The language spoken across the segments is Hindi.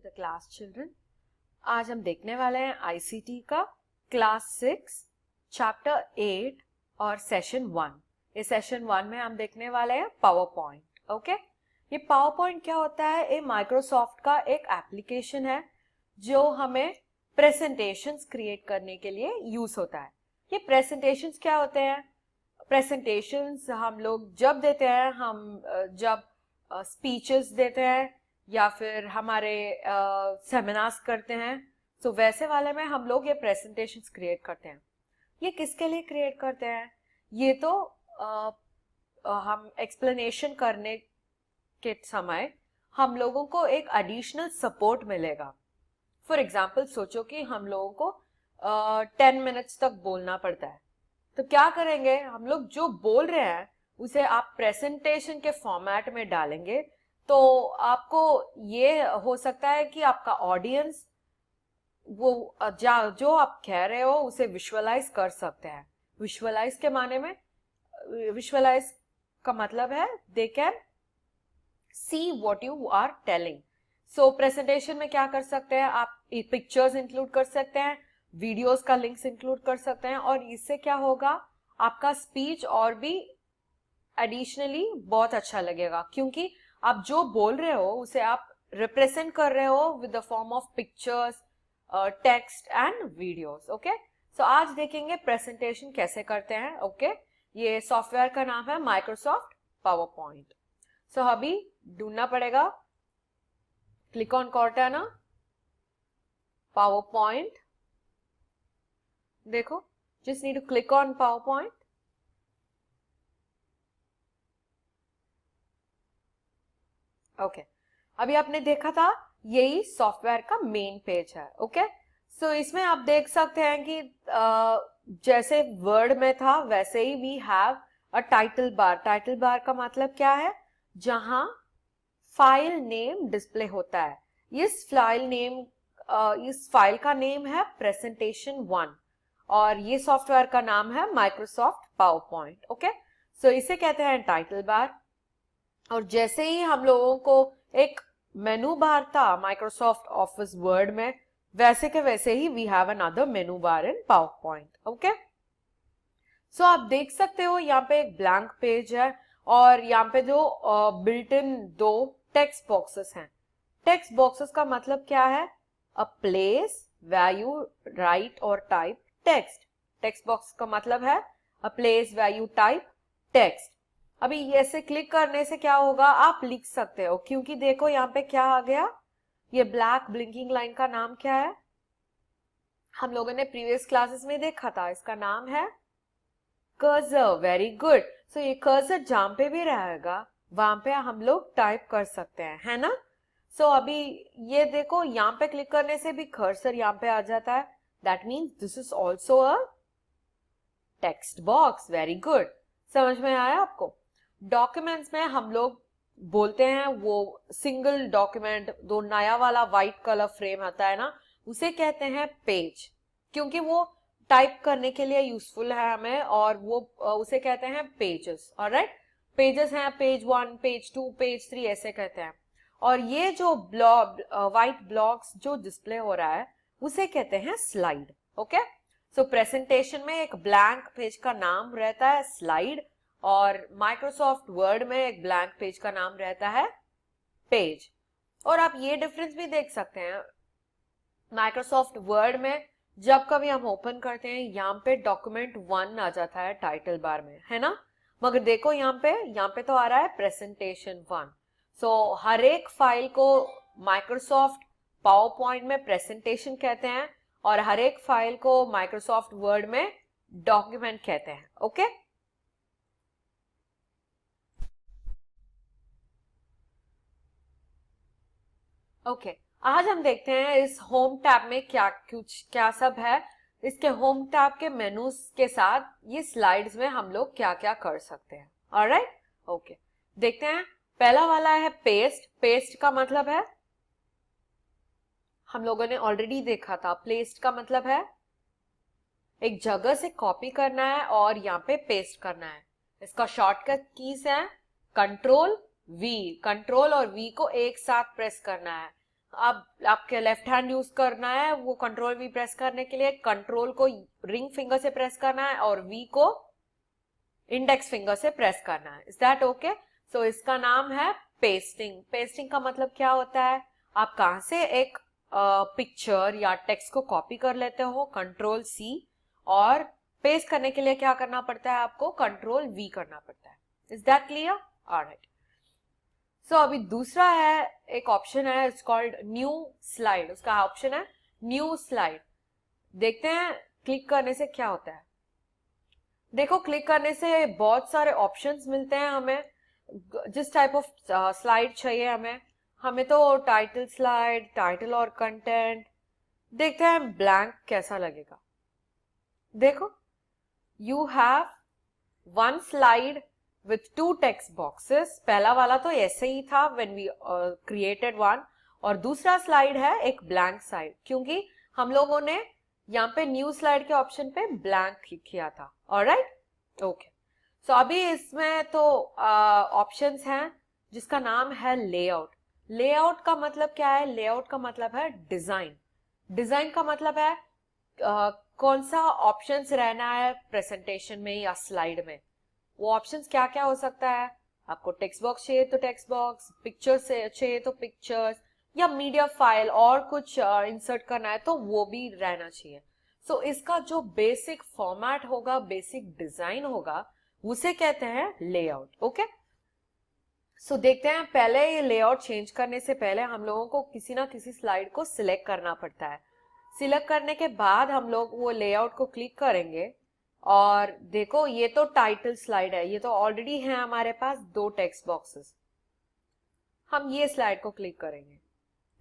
The class children. आज हम देखने वाले हैं आईसीटी का क्लास 6 चैप्टर 8 और सेशन 1। इस सेशन 1 में हम देखने वाले हैं पावर पॉइंट। ओके, ये पावर पॉइंट क्या होता है? ये माइक्रोसॉफ्ट का एक एप्लीकेशन है जो हमें प्रेजेंटेशंस क्रिएट करने के लिए यूज होता है। ये प्रेजेंटेशंस क्या होते हैं? प्रेजेंटेशंस हम लोग जब देते हैं, हम जब स्पीचेस देते हैं या फिर हमारे सेमिनार्स करते हैं, तो वैसे वाले में हम लोग ये प्रेजेंटेशंस क्रिएट करते हैं। ये किसके लिए क्रिएट करते हैं? ये तो हम एक्सप्लेनेशन करने के समय हम लोगों को एक एडिशनल सपोर्ट मिलेगा। फॉर एग्जाम्पल सोचो कि हम लोगों को 10 मिनट्स तक बोलना पड़ता है, तो क्या करेंगे हम लोग? जो बोल रहे हैं उसे आप प्रेजेंटेशन के फॉर्मेट में डालेंगे, तो आपको ये हो सकता है कि आपका ऑडियंस वो जो आप कह रहे हो उसे विजुअलाइज कर सकते हैं। विजुअलाइज के माने में, विजुअलाइज का मतलब है they can see what you are telling. So presentation में क्या कर सकते हैं आप? पिक्चर्स इंक्लूड कर सकते हैं, वीडियोस का लिंक्स इंक्लूड कर सकते हैं, और इससे क्या होगा, आपका स्पीच और भी एडिशनली बहुत अच्छा लगेगा, क्योंकि आप जो बोल रहे हो उसे आप रिप्रेजेंट कर रहे हो with the form of pictures, text and videos. Okay, so आज देखेंगे प्रेजेंटेशन कैसे करते हैं। ओके, ये सॉफ्टवेयर का नाम है माइक्रोसॉफ्ट पावर पॉइंट। सो अभी ढूंढना पड़ेगा, click on Cortana power point. देखो, just need to click on PowerPoint. Okay, अभी आपने देखा था यही सॉफ्टवेयर का मेन पेज है। ओके, सो इसमें आप देख सकते हैं कि जैसे वर्ड में था वैसे ही we have a title bar. Title bar का मतलब क्या है? जहां फाइल नेम डिस्प्ले होता है। इस फाइल का नेम है प्रेजेंटेशन 1 और ये सॉफ्टवेयर का नाम है माइक्रोसॉफ्ट पावर पॉइंट। ओके, सो इसे कहते हैं टाइटल बार। और जैसे ही हम लोगों को एक मेनू बार था माइक्रोसॉफ्ट ऑफिस वर्ड में, वैसे के वैसे ही we have another menu bar in PowerPoint. Okay, so आप देख सकते हो यहाँ पे एक ब्लैंक पेज है और यहाँ पे जो बिल्ट इन 2 टेक्स्ट बॉक्सेस हैं। टेक्स्ट बॉक्सेस का मतलब क्या है? A place where you write और टाइप टेक्स्ट। टेक्स्ट बॉक्स का मतलब है a place where you type text. अभी ऐसे क्लिक करने से क्या होगा, आप लिख सकते हो, क्योंकि देखो यहाँ पे क्या आ गया, ये ब्लैक ब्लिंकिंग लाइन का नाम क्या है? हम लोगों ने प्रीवियस क्लासेस में देखा था, इसका नाम है कर्सर। Very good. सो ये कर्सर जहां पे भी रहेगा वहां पे हम लोग टाइप कर सकते हैं, है ना? सो अभी ये देखो, यहाँ पे क्लिक करने से भी कर्सर यहाँ पे आ जाता है। That means this is also a text box. Very good, समझ में आया आपको? डॉक्यूमेंट्स में हम लोग बोलते हैं वो सिंगल डॉक्यूमेंट, दो नया वाला व्हाइट कलर फ्रेम आता है ना, उसे कहते हैं पेज, क्योंकि वो टाइप करने के लिए यूजफुल है हमें, और वो उसे कहते हैं पेजेस। ऑलराइट, पेजेस हैं पेज 1, पेज 2, पेज 3 ऐसे कहते हैं। और ये जो व्हाइट ब्लॉक्स जो डिस्प्ले हो रहा है उसे कहते हैं स्लाइड। ओके, सो प्रेजेंटेशन में एक ब्लैंक पेज का नाम रहता है स्लाइड, और माइक्रोसॉफ्ट वर्ड में एक ब्लैंक पेज का नाम रहता है पेज। और आप ये डिफरेंस भी देख सकते हैं, माइक्रोसॉफ्ट वर्ड में जब कभी हम ओपन करते हैं यहाँ पे डॉक्यूमेंट 1 आ जाता है टाइटल बार में, है ना? मगर देखो यहाँ पे तो आ रहा है प्रेजेंटेशन 1। सो हर एक फाइल को माइक्रोसॉफ्ट पावर पॉइंट में प्रेजेंटेशन कहते हैं और हर एक फाइल को माइक्रोसॉफ्ट वर्ड में डॉक्यूमेंट कहते हैं। ओके, ओके, आज हम देखते हैं इस होम टैब में क्या सब है। इसके होम टैब के मेनूज के साथ ये स्लाइड्स में हम लोग क्या क्या कर सकते हैं। ऑलराइट, ओके, देखते हैं। पहला वाला है पेस्ट। पेस्ट का मतलब है, हम लोगों ने ऑलरेडी देखा था, पेस्ट का मतलब है एक जगह से कॉपी करना है और यहाँ पे पेस्ट करना है। इसका शॉर्टकट कीज है कंट्रोल वी। कंट्रोल और वी को एक साथ प्रेस करना है। अब आपके लेफ्ट हैंड यूज करना है वो कंट्रोल वी प्रेस करने के लिए, कंट्रोल को रिंग फिंगर से प्रेस करना है और वी को इंडेक्स फिंगर से प्रेस करना है। Is that okay? सो इसका नाम है पेस्टिंग। पेस्टिंग का मतलब क्या होता है, आप कहां से एक पिक्चर या टेक्स्ट को कॉपी कर लेते हो, कंट्रोल सी, और पेस्ट करने के लिए क्या करना पड़ता है, आपको कंट्रोल वी करना पड़ता है। Is that clear? ऑलराइट। सो अभी दूसरा है, एक ऑप्शन है, इट्स कॉल्ड न्यू स्लाइड। उसका ऑप्शन है न्यू स्लाइड। देखते हैं क्लिक करने से क्या होता है। देखो क्लिक करने से बहुत सारे ऑप्शंस मिलते हैं हमें, जिस टाइप ऑफ स्लाइड चाहिए हमें। हमें तो टाइटल स्लाइड, टाइटल और कंटेंट। देखते हैं ब्लैंक कैसा लगेगा। देखो, you have one slide with two text boxes। पहला वाला तो ऐसे ही था when we created one, और दूसरा स्लाइड है एक ब्लैंक स्लाइड, क्योंकि हम लोगों ने यहाँ पे न्यू स्लाइड के ऑप्शन पे ब्लैंक क्लिक किया था। Alright, okay. सो अभी इसमें तो ऑप्शंस हैं जिसका नाम है लेआउट। लेआउट का मतलब क्या है? लेआउट का मतलब है डिजाइन। डिजाइन का मतलब है कौन सा ऑप्शंस रहना है प्रेजेंटेशन में या स्लाइड में। वो ऑप्शंस क्या क्या हो सकता है? आपको टेक्स्ट बॉक्स चाहिए तो टेक्स्ट बॉक्स, पिक्चर्स चाहिए तो पिक्चर्स, या मीडिया फाइल और कुछ इंसर्ट करना है तो वो भी रहना चाहिए। सो इसका जो बेसिक फॉर्मेट होगा, बेसिक डिजाइन होगा, उसे कहते हैं लेआउट। ओके, सो देखते हैं। पहले ये लेआउट चेंज करने से पहले हम लोगों को किसी ना किसी स्लाइड को सिलेक्ट करना पड़ता है। सिलेक्ट करने के बाद हम लोग वो लेआउट को क्लिक करेंगे, और देखो ये तो टाइटल स्लाइड है, ये तो ऑलरेडी है हमारे पास दो टेक्स्ट बॉक्सेस। हम ये स्लाइड को क्लिक करेंगे।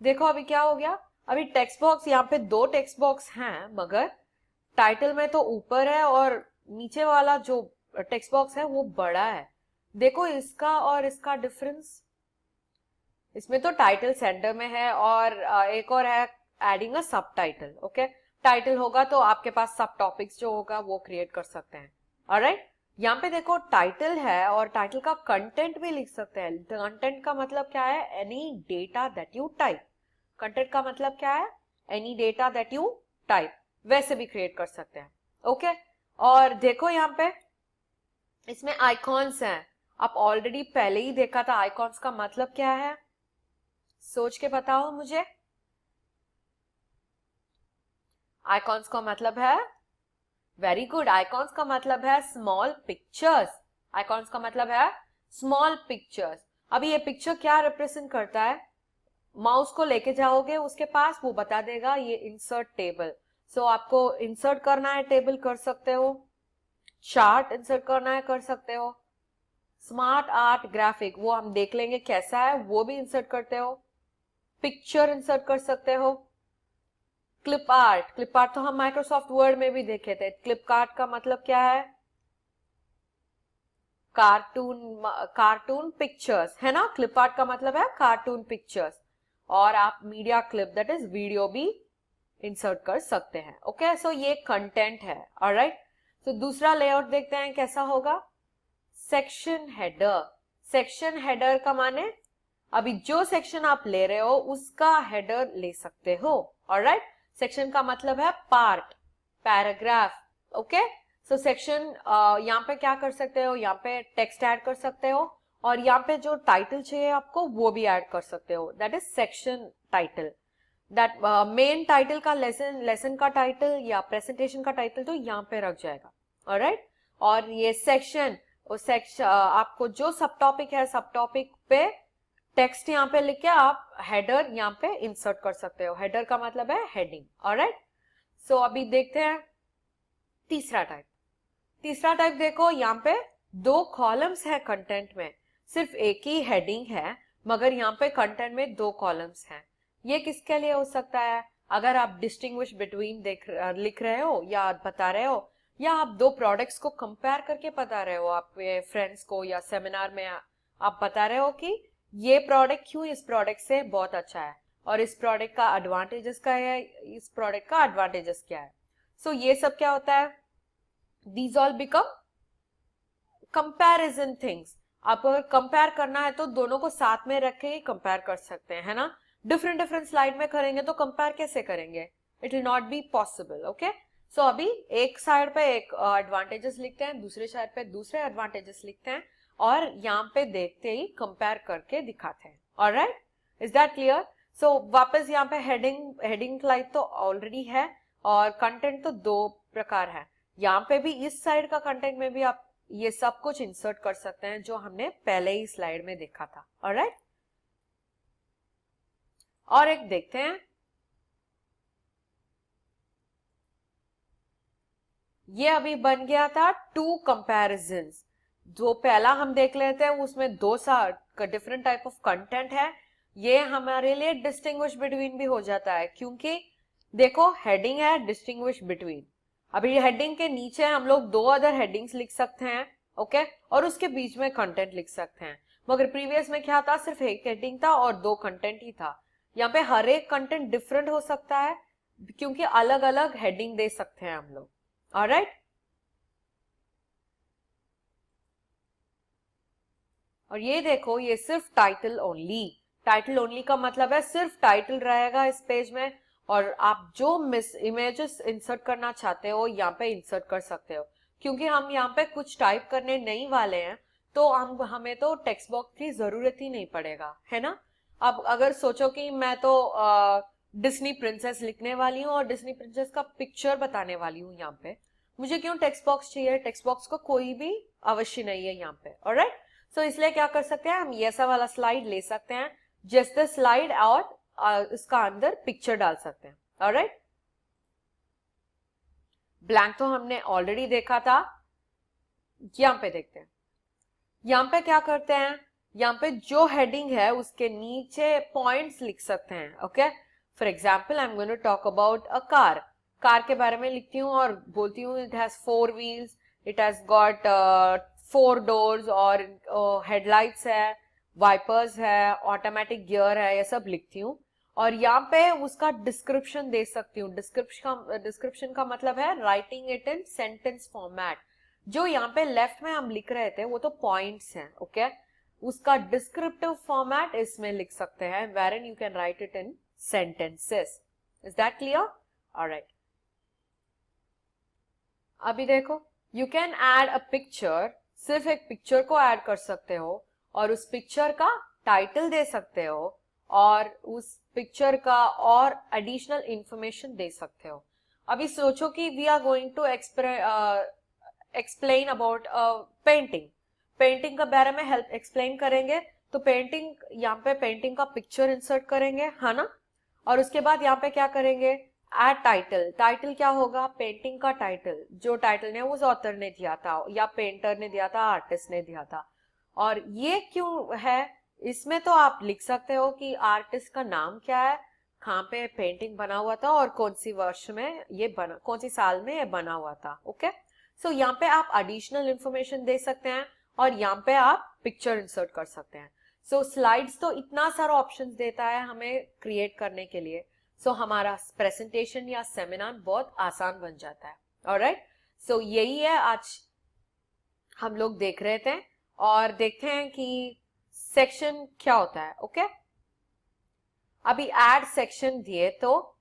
देखो अभी क्या हो गया, अभी टेक्स्ट बॉक्स, यहाँ पे दो टेक्स्ट बॉक्स हैं, मगर टाइटल में तो ऊपर है और नीचे वाला जो टेक्स्ट बॉक्स है वो बड़ा है। देखो इसका और इसका डिफरेंस, इसमें तो टाइटल सेंटर में है, और एक और है एडिंग अ सब टाइटल। ओके, टाइटल होगा तो आपके पास सब टॉपिक्स जो होगा वो क्रिएट कर सकते हैं। ऑलराइट, यहाँ पे देखो टाइटल है और टाइटल का कंटेंट भी लिख सकते हैं। कंटेंट का मतलब क्या है? Any data that you type. Content का मतलब क्या है? Any data that you type, वैसे भी क्रिएट कर सकते हैं। ओके, और देखो यहाँ पे इसमें आइकॉन्स हैं। आप ऑलरेडी पहले ही देखा था आइकॉन्स का मतलब क्या है, सोच के बताओ मुझे। आइकॉन्स का मतलब है, वेरी गुड, आइकॉन्स का मतलब है स्मॉल पिक्चर्स। आइकॉन्स का मतलब है स्मॉल पिक्चर्स। अभी ये पिक्चर क्या रिप्रेजेंट करता है? माउस को लेके जाओगे उसके पास, वो बता देगा ये इंसर्ट टेबल। सो आपको इंसर्ट करना है टेबल, कर सकते हो। चार्ट इंसर्ट करना है, कर सकते हो। स्मार्ट आर्ट ग्राफिक, वो हम देख लेंगे कैसा है, वो भी इंसर्ट करते हो। पिक्चर इंसर्ट कर सकते हो। क्लिप आर्ट, क्लिप आर्ट तो हम माइक्रोसॉफ्ट वर्ड में भी देखे थे। क्लिप आर्ट का मतलब क्या है? कार्टून, कार्टून पिक्चर्स है ना। क्लिप आर्ट का मतलब है कार्टून पिक्चर्स। और आप media clip that is video भी इंसर्ट कर सकते हैं। ओके, सो ये कंटेंट है। ऑलराइट, तो दूसरा लेआउट देखते हैं कैसा होगा। Section header. सेक्शन हेडर का माने अभी जो सेक्शन आप ले रहे हो उसका हेडर ले सकते हो। ऑलराइट, सेक्शन का मतलब है part, paragraph. Okay, so section यहाँ पे क्या कर सकते हो, यहाँ पे टेक्स्ट ऐड कर सकते हो, और यहाँ पे जो टाइटल चाहिए आपको वो भी ऐड कर सकते हो। That is section title. That main title का लेसन का टाइटल या प्रेजेंटेशन का टाइटल तो यहाँ पे रख जाएगा। ऑलराइट, और ये सेक्शन, आपको जो सब टॉपिक है, सब टॉपिक पे टेक्स्ट यहाँ पे लिख के आप हेडर यहाँ पे इंसर्ट कर सकते हो। हेडर का मतलब है हेडिंग। ऑलराइट, सो अभी देखते हैं तीसरा टाइप। तीसरा टाइप देखो, यहाँ पे दो कॉलम्स है कंटेंट में, सिर्फ एक ही हेडिंग है, मगर यहाँ पे कंटेंट में दो कॉलम्स हैं। ये किसके लिए हो सकता है? अगर आप डिस्टिंग्विश बिटवीन लिख रहे हो, या बता रहे हो, या आप दो प्रोडक्ट्स को कंपेयर करके बता रहे हो आपके फ्रेंड्स को, या सेमिनार में आप बता रहे हो कि ये प्रोडक्ट क्यों इस प्रोडक्ट से बहुत अच्छा है, और इस प्रोडक्ट का एडवांटेजेस क्या है, इस प्रोडक्ट का एडवांटेजेस क्या है। सो ये सब क्या होता है? These all become comparison things। आप अगर कंपेयर करना है तो दोनों को साथ में रख के ही कंपेयर कर सकते हैं, है ना। डिफरेंट डिफरेंट स्लाइड में करेंगे तो कंपेयर कैसे करेंगे, it will not be possible. Okay, so अभी एक साइड पे एक एडवांटेजेस लिखते हैं, दूसरे साइड पे दूसरे एडवांटेजेस लिखते हैं और यहाँ पे देखते ही कंपेयर करके दिखाते हैं। Alright, is that clear? So वापस यहाँ पे हेडिंग स्लाइड तो ऑलरेडी है और कंटेंट तो दो प्रकार है। यहाँ पे भी इस साइड का कंटेंट में भी आप ये सब कुछ इंसर्ट कर सकते हैं जो हमने पहले ही स्लाइड में देखा था। ऑलराइट, और एक देखते हैं, ये अभी बन गया था टू कंपैरिजंस। जो पहला हम देख लेते हैं उसमें दो डिफरेंट टाइप ऑफ कंटेंट है, ये हमारे लिए डिस्टिंग्विश बिटवीन भी हो जाता है क्योंकि देखो हेडिंग है डिस्टिंग्विश बिटवीन। अभी हेडिंग के नीचे हम लोग दो अदर हेडिंग्स लिख सकते हैं, ओके, और उसके बीच में कंटेंट लिख सकते हैं। मगर प्रीवियस में क्या था, सिर्फ एक हेडिंग था और दो कंटेंट ही था। यहाँ पे हर एक कंटेंट डिफरेंट हो सकता है क्योंकि अलग अलग हेडिंग दे सकते हैं हम लोग। ऑलराइट, और ये देखो ये सिर्फ टाइटल ओनली। टाइटल ओनली का मतलब है सिर्फ टाइटल रहेगा इस पेज में और आप जो इमेजेस इंसर्ट करना चाहते हो यहाँ पे इंसर्ट कर सकते हो। क्योंकि हम यहाँ पे कुछ टाइप करने नहीं वाले हैं तो हमें तो टेक्स्ट बॉक्स की जरूरत ही नहीं पड़ेगा, है ना। अब अगर सोचो कि मैं तो डिज्नी प्रिंसेस लिखने वाली हूँ और डिज्नी प्रिंसेस का पिक्चर बताने वाली हूँ यहाँ पे, मुझे क्यों टेक्स्ट बॉक्स चाहिए? टेक्स्ट बॉक्स को कोई भी अवश्य नहीं है यहाँ पे। ऑलराइट, सो इसलिए क्या कर सकते हैं हम, ये ऐसा वाला स्लाइड ले सकते हैं, जस्ट द स्लाइड और इसका अंदर पिक्चर डाल सकते हैं। ऑलराइट, ब्लैंक तो हमने ऑलरेडी देखा था, यहाँ पे देखते हैं। यहाँ पे क्या करते हैं, यहाँ पे जो हेडिंग है उसके नीचे पॉइंट्स लिख सकते हैं। Okay, for example I am going to talk about a car. Car के बारे में लिखती हूँ और बोलती हूँ it has 4 wheels, it has got 4 doors और हेडलाइट्स है, वाइपर्स है, ऑटोमेटिक गियर है, ये सब लिखती हूँ। और यहाँ पे उसका डिस्क्रिप्शन दे सकती हूँ। डिस्क्रिप्शन का मतलब है writing it in sentence format. जो यहाँ पे लेफ्ट में हम लिख रहे थे वो तो पॉइंट्स हैं, ओके, उसका डिस्क्रिप्टिव फॉर्मेट इसमें लिख सकते हैं, wherein you can write it in sentences. Is that clear? Alright. अभी देखो, you can add a picture, सिर्फ एक पिक्चर को ऐड कर सकते हो और उस पिक्चर का टाइटल दे सकते हो और उस पिक्चर का और एडिशनल इंफॉर्मेशन दे सकते हो। अभी सोचो कि we are going to explain about painting. Painting के बारे में हेल्प एक्सप्लेन करेंगे तो पेंटिंग, यहाँ पे पेंटिंग का पिक्चर इंसर्ट करेंगे, है ना। और उसके बाद यहाँ पे क्या करेंगे, एड टाइटल। टाइटल क्या होगा, पेंटिंग का टाइटल, जो टाइटल ने उस ऑथर ने दिया था या पेंटर ने दिया था, आर्टिस्ट ने दिया था। और ये क्यों है, इसमें तो आप लिख सकते हो कि आर्टिस्ट का नाम क्या है, कहाँ पे पेंटिंग बना हुआ था और कौन सी वर्ष में ये बना, कौन सी साल में ये बना हुआ था। ओके, सो यहाँ पे आप एडिशनल इंफॉर्मेशन दे सकते हैं और यहाँ पे आप पिक्चर इंसर्ट कर सकते हैं। सो स्लाइड्स तो इतना सारा ऑप्शंस देता है हमें क्रिएट करने के लिए, सो हमारा प्रेजेंटेशन या सेमिनार बहुत आसान बन जाता है। ऑलराइट, सो यही है आज हम लोग देख रहे थे और देखते हैं कि सेक्शन क्या होता है। ओके, अभी ऐड सेक्शन दिए तो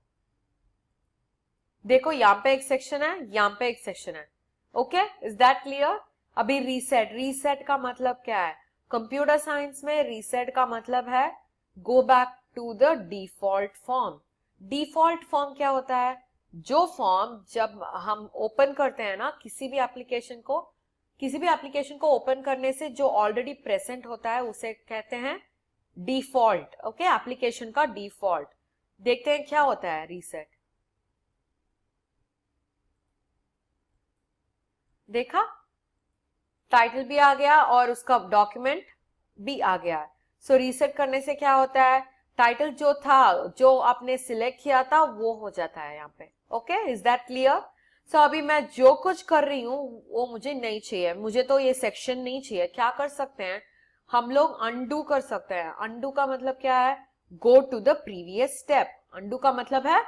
देखो यहाँ पे एक सेक्शन है, यहाँ पे एक सेक्शन है। Okay, is that clear? अभी रीसेट, रीसेट का मतलब क्या है, कंप्यूटर साइंस में रीसेट का मतलब है go back to the default form. Default form क्या होता है, जो फॉर्म जब हम ओपन करते हैं ना किसी भी एप्लीकेशन को ओपन करने से जो ऑलरेडी प्रेजेंट होता है उसे कहते हैं डिफॉल्ट। ओके, एप्लीकेशन का डिफॉल्ट। देखते हैं क्या होता है रीसेट। देखा, टाइटल भी आ गया और उसका डॉक्यूमेंट भी आ गया। सो रीसेट करने से क्या होता है, टाइटल जो था, जो आपने सिलेक्ट किया था वो हो जाता है यहाँ पे। Okay, is that clear? So अभी मैं जो कुछ कर रही हूँ वो मुझे नहीं चाहिए, मुझे तो ये सेक्शन नहीं चाहिए। क्या कर सकते हैं हम लोग, अनडू कर सकते हैं। अनडू का मतलब क्या है, go to the previous step. Undo का मतलब है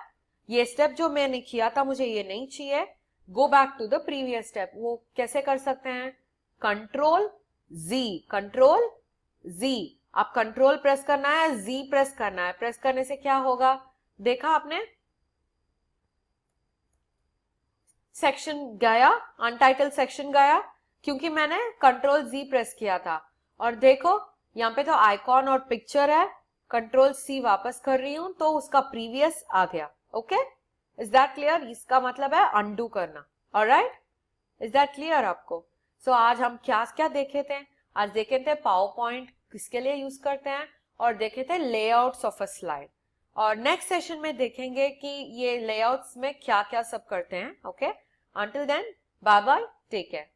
ये स्टेप जो मैंने किया था मुझे ये नहीं चाहिए, go back to the previous step. वो कैसे कर सकते हैं, कंट्रोल जी, कंट्रोल जी। आप कंट्रोल प्रेस करना है, जी प्रेस करना है, प्रेस करने से क्या होगा, देखा आपने, सेक्शन गया, अनटाइटल सेक्शन गया, क्योंकि मैंने कंट्रोल जी प्रेस किया था। और देखो यहाँ पे तो आइकॉन और पिक्चर है, कंट्रोल सी वापस कर रही हूं तो उसका प्रीवियस आ गया। Okay, is that clear? इसका मतलब है अनडू करना। ऑलराइट, इज दैट क्लियर आपको? सो आज हम क्या क्या देखे थे? आज देखे थे पावर पॉइंट किसके लिए यूज करते हैं, और देखे थे लेआउट्स ऑफ अ स्लाइड। और नेक्स्ट सेशन में देखेंगे कि ये लेआउट्स में क्या क्या सब करते हैं। Okay, until then, bye bye, take care.